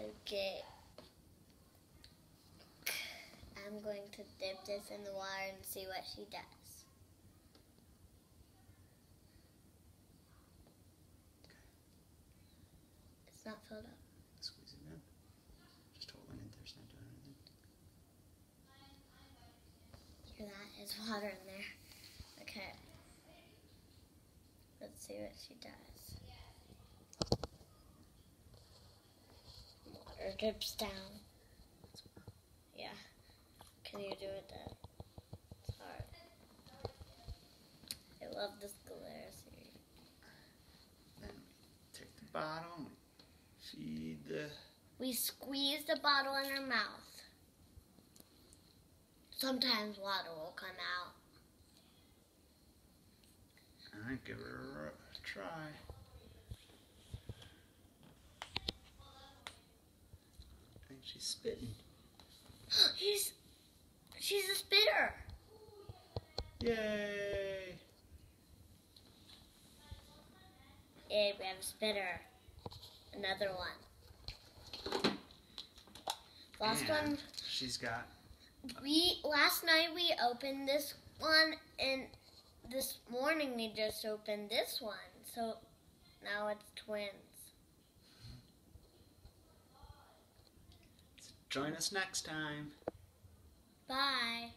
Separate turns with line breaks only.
Okay. I'm going to dip this in the water and see what she does. It's not filled up.
Squeeze it in. Just holding it there, it's not doing anything.
Hear that? There's water in there. Okay. Let's see what she does. Water drips down. Yeah. Can you do it then? It's hard. I love this glare series.
Then we take the bottle, feed the...
We squeeze the bottle in her mouth. Sometimes water will come out.
Alright, give her a try. I think she's spitting.
She's a spitter.
Yay!
Yay, we have a spitter. Another one. Last one.
She's got...
Last night we opened this one, and this morning we just opened this one. So now it's twins.
Join us next time.
Bye.